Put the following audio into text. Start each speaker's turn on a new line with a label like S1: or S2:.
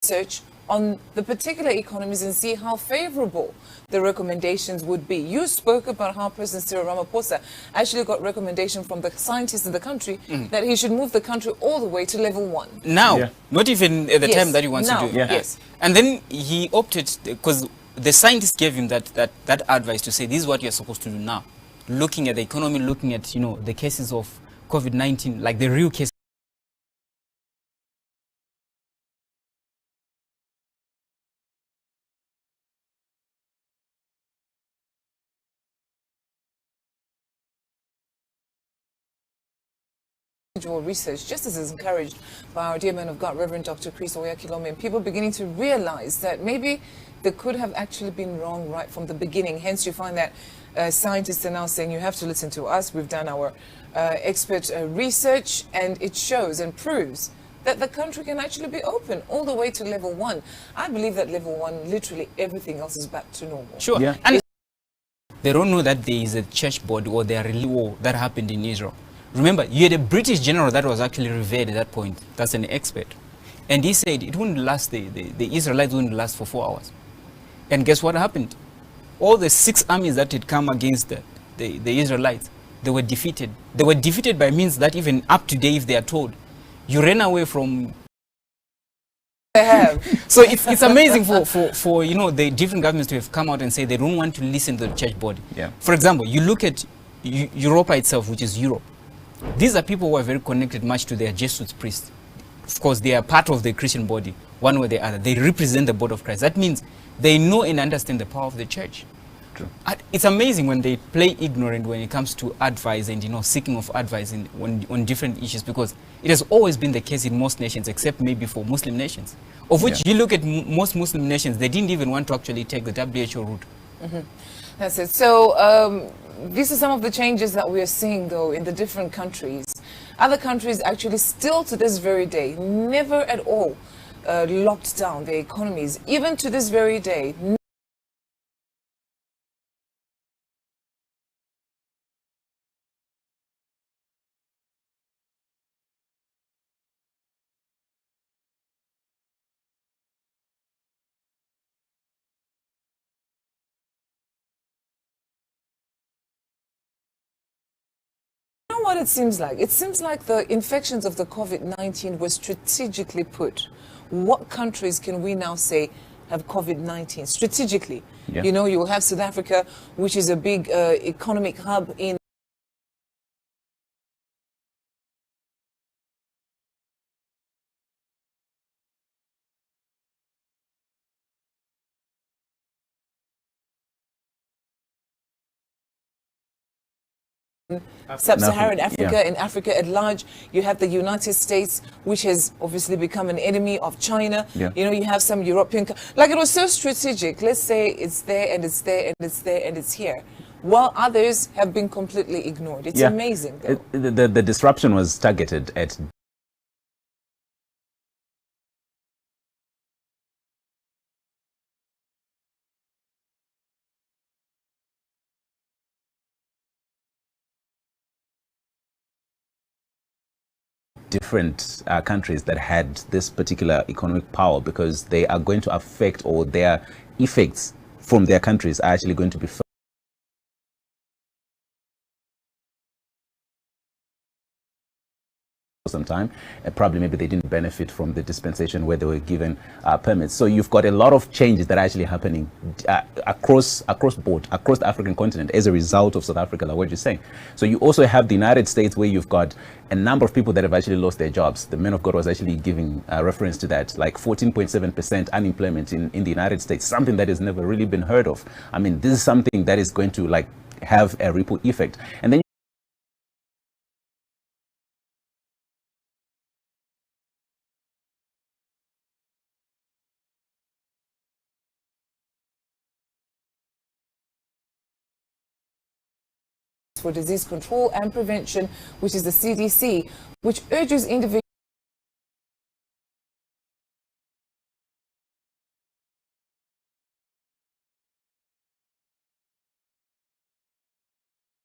S1: research on the particular economies and see how favorable the recommendations would be. You spoke about how President Cyril Ramaphosa actually got recommendation from the scientists in the country that he should move the country all the way to level 1.
S2: Now, not even at the time that he wants to do it.
S1: Yes.
S2: And then he opted, because the scientists gave him that advice to say, this is what you're supposed to do now. Looking at the economy, looking at, the cases of COVID-19, like the real cases.
S1: Research, just as is encouraged by our dear man of God, Reverend Dr. Chris Oyakilome, and people beginning to realize that maybe they could have actually been wrong right from the beginning. Hence, you find that scientists are now saying you have to listen to us. We've done our expert research, and it shows and proves that the country can actually be open all the way to level 1. I believe that level 1, literally everything else is back to normal.
S2: Sure. Yeah. And they don't know that there is a church body or there are war that happened in Israel. Remember, you had a British general that was actually revered at that point. That's an expert. And he said it wouldn't last, the Israelites wouldn't last for 4 hours. And guess what happened? All the 6 armies that had come against the Israelites, they were defeated. They were defeated by means that even up to date, if they are told, you ran away from...
S1: They have.
S2: So it's amazing for the different governments to have come out and say they don't want to listen to the church body.
S3: Yeah.
S2: For example, you look at Europa itself, which is Europe. These are people who are very connected much to their Jesuit priests. Of course, they are part of the Christian body, one way or the other. They represent the body of Christ. That means they know and understand the power of the church.
S3: True.
S2: It's amazing when they play ignorant when it comes to advice and seeking of advice on different issues, because it has always been the case in most nations, except maybe for Muslim nations, of which you look at most Muslim nations, they didn't even want to actually take the WHO route.
S1: Mm-hmm. That's it. So these are some of the changes that we are seeing, though, in the different countries. Other countries actually still to this very day never at all locked down their economies. Even to this very day. What it seems like? It seems like the infections of the COVID-19 were strategically put. What countries can we now say have COVID-19 strategically?
S3: Yeah.
S1: You know, you will have South Africa, which is a big economic hub in Sub-Saharan Africa, in Africa at large. You have the United States, which has obviously become an enemy of China.
S3: Yeah.
S1: You know, you have some European, like it was so strategic. Let's say it's there and it's there and it's there and it's here, while others have been completely ignored. It's amazing, though.
S3: The disruption was targeted at different countries that had this particular economic power, because they are going to affect, or their effects from their countries are actually going to be felt for some time, and probably maybe they didn't benefit from the dispensation where they were given permits. So you've got a lot of changes that are actually happening across board, across the African continent as a result of South Africa, like what you're saying. So you also have the United States, where you've got a number of people that have actually lost their jobs. The man of God was actually giving reference to that, like 14.7% unemployment in the United States, something that has never really been heard of. I mean, this is something that is going to like have a ripple effect. And then
S1: for Disease Control and Prevention, which is the CDC, which urges individuals